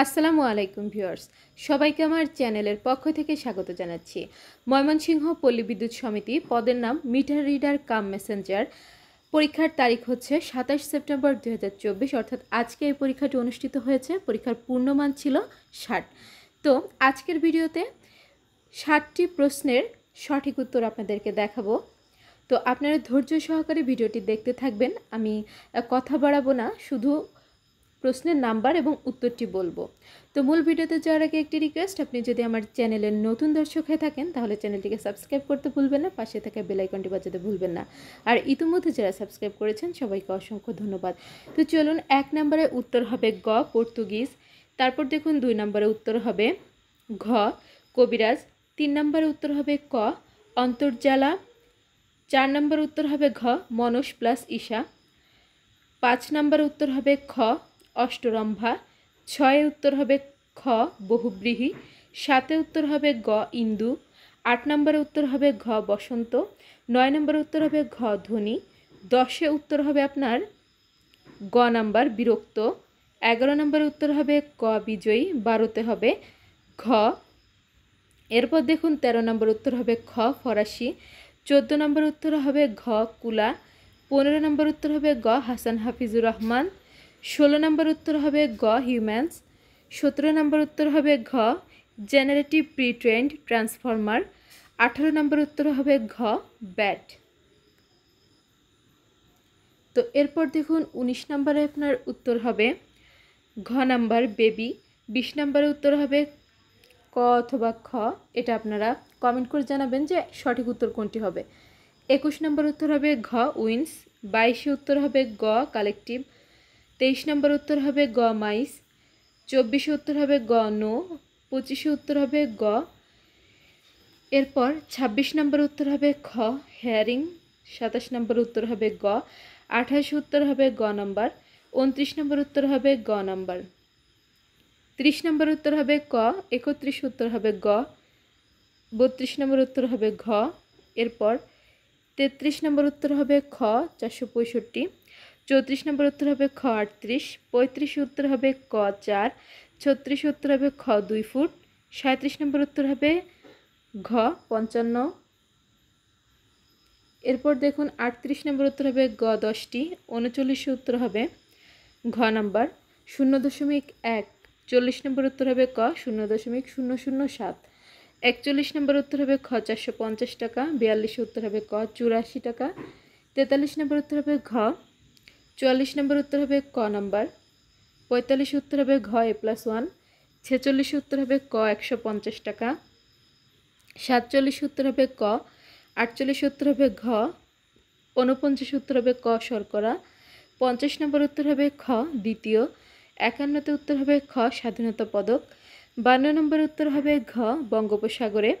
আসসালামু আলাইকুম ভিউয়ার্স, সবাইকে আমার চ্যানেলের পক্ষ থেকে স্বাগত জানাচ্ছি। ময়মনসিংহ পল্লী বিদ্যুৎ সমিতি, পদের নাম মিটার রিডার কাম মেসেঞ্জার। পরীক্ষার তারিখ হচ্ছে 27 সেপ্টেম্বর 2024, অর্থাৎ আজকে এই পরীক্ষাটি অনুষ্ঠিত হয়েছে। পরীক্ষার পূর্ণমান ছিল 60। তো আজকের ভিডিওতে 60টি প্রশ্নের সঠিক উত্তর আপনাদেরকে দেখাবো। তো আপনারা ধৈর্য সহকারে ভিডিওটি দেখতে থাকবেন। আমি কথা বাড়াবো না, শুধু প্রশ্নের নাম্বার এবং উত্তরটি বলবো। তো মূল ভিডিওতে যাওয়ার আগে একটি রিকোয়েস্ট, আপনি যদি আমার চ্যানেলের নতুন দর্শক হয়ে থাকেন তাহলে চ্যানেলটিকে সাবস্ক্রাইব করতে ভুলবেন না, পাশে থাকা বেল আইকনটি বাজাতে ভুলবেন না। আর ইতিমধ্যে যারা সাবস্ক্রাইব করেছেন সবাইকে অসংখ্য ধন্যবাদ। তো চলুন, 1 নম্বরে উত্তর হবে গ পর্তুগিজ। তারপর দেখুন 2 নম্বরে উত্তর হবে ঘ কবিরাজ। 3 নম্বরে উত্তর হবে ক অন্তর্জালা। 4 নম্বরে উত্তর হবে ঘ মনস প্লাস ঈশা। 5 নম্বরে উত্তর হবে খ অষ্টরম্ভা। 6 উত্তর হবে খ বহুব্রীহি। 7 উত্তর হবে গ ইন্দু। 8 নম্বরে উত্তর হবে ঘ বসন্ত। 9 নম্বরে উত্তর হবে ঘ ধ্বনি। 10 উত্তর হবে আপনার গ নাম্বার বিরক্ত। 11 নম্বরে উত্তর হবে ক বিজয়ী। 12তে হবে ঘ। এরপর দেখুন 13 নম্বর উত্তর হবে খ ফরাসি। 14 নম্বর উত্তর হবে ঘ কুলা। 15 নম্বর উত্তর হবে গ হাসান হাফিজুর রহমান। 16 নম্বর উত্তর হবে গ হিউম্যান্স। 17 নম্বর উত্তর হবে ঘ জেনারেটিভ প্রি ট্রেন্ড ট্রান্সফরমার। 18 নম্বর উত্তর হবে ঘ ব্যাট। তো এরপর দেখুন 19 নম্বরে আপনার উত্তর হবে ঘ নাম্বার বেবি। 20 নম্বরে উত্তর হবে ক অথবা খ। এটা আপনারা কমেন্ট করে জানাবেন যে সঠিক উত্তর কোনটি হবে। 21 নম্বর উত্তর হবে ঘ উইন্স। 22 উত্তর হবে গ কালেকটিভ। 23 নম্বর উত্তর হবে গ মাইস। 24 উত্তর হবে গ নো। 25 উত্তর হবে গ। এরপর 26 নম্বর উত্তর হবে খ হেয়ারিং। 27 নম্বর উত্তর হবে গ। 28 উত্তর হবে গ নাম্বার। 29 নম্বর উত্তর হবে গ নাম্বার। 30 নম্বর উত্তর হবে ক। 31 উত্তর হবে গ। 32 নম্বর উত্তর হবে ঘ। এরপর 33 নম্বর উত্তর হবে খ 465। 34 নম্বর উত্তর হবে খ 38। 35 উত্তর হবে ক 4। 36 উত্তর হবে খ 2 ফুট। 37 নম্বর উত্তর হবে ঘ 55। এরপর দেখুন 38 নম্বর উত্তর হবে গ 10টি। 39 উত্তর হবে ঘ নাম্বার 0.1। 40 নম্বর উত্তর হবে ক 0.007। 41 নম্বর উত্তর হবে খ 450 টাকা। 42 উত্তর হবে ক 84 টাকা। 43 নম্বর উত্তর হবে ঘ। 44 নম্বর উত্তর হবে ক নাম্বার। 45 উত্তর হবে ঘ A+1। 46 উত্তর হবে ক 150 টাকা। 47 উত্তর হবে ক। 48 উত্তর হবে ঘ। 49 উত্তর হবে ক শর্করা। 50 নম্বর উত্তর হবে খ দ্বিতীয়। 51তে উত্তর হবে খ স্বাধীনতা পদক। 52 নম্বর উত্তর হবে ঘ বঙ্গোপসাগরে।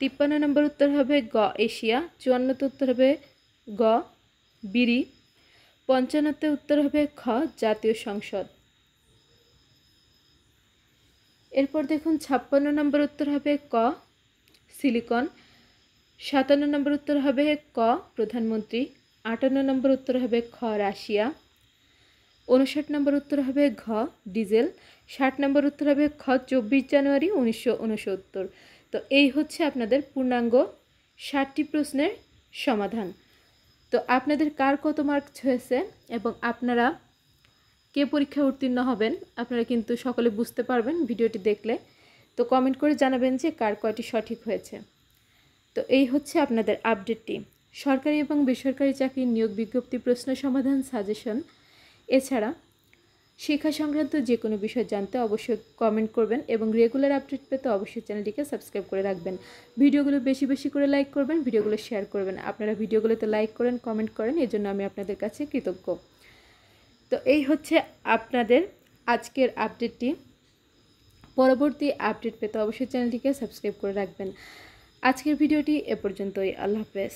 53 নম্বর উত্তর হবে গ এশিয়া। 54তে উত্তর হবে গ বিড়ি। 55তে উত্তর হবে খ জাতীয় সংসদ। এরপর দেখুন 56 নম্বর উত্তর হবে ক সিলিকন। 57 নম্বর উত্তর হবে ক প্রধানমন্ত্রী। 58 নম্বর উত্তর হবে খ রাশিয়া। 59 নম্বর উত্তর হবে ঘ ডিজেল। 60 নম্বর উত্তর হবে খ 24 জানুয়ারি 1969। তো এই হচ্ছে আপনাদের পূর্ণাঙ্গ 60টি প্রশ্নের সমাধান। তো আপনাদের কার কত মার্কস হয়েছে এবং আপনারা কে পরীক্ষায় উত্তীর্ণ হবেন আপনারা কিন্তু সকলে বুঝতে পারবেন ভিডিওটি দেখলে। তো কমেন্ট করে জানাবেন যে কার কয়টি সঠিক হয়েছে। তো এই হচ্ছে আপনাদের আপডেটটি। সরকারি এবং বেসরকারি চাকরির নিয়োগ বিজ্ঞপ্তি, প্রশ্ন সমাধান, সাজেশন, এছাড়া শিক্ষা সংক্রান্ত যে কোনো বিষয় জানতে অবশ্যই কমেন্ট করবেন এবং রেগুলার আপডেট পেতে অবশ্যই চ্যানেলটিকে সাবস্ক্রাইব করে রাখবেন। ভিডিওগুলো বেশি বেশি করে লাইক করবেন, ভিডিওগুলো শেয়ার করবেন। আপনারা ভিডিওগুলোতে লাইক করেন, কমেন্ট করেন, এজন্য আমি আপনাদের কাছে কৃতজ্ঞ। তো এই হচ্ছে আপনাদের আজকের আপডেটটি। পরবর্তী আপডেট পেতে অবশ্যই চ্যানেলটিকে সাবস্ক্রাইব করে রাখবেন। আজকের ভিডিওটি এ পর্যন্তই। আল্লাহ হাফেজ।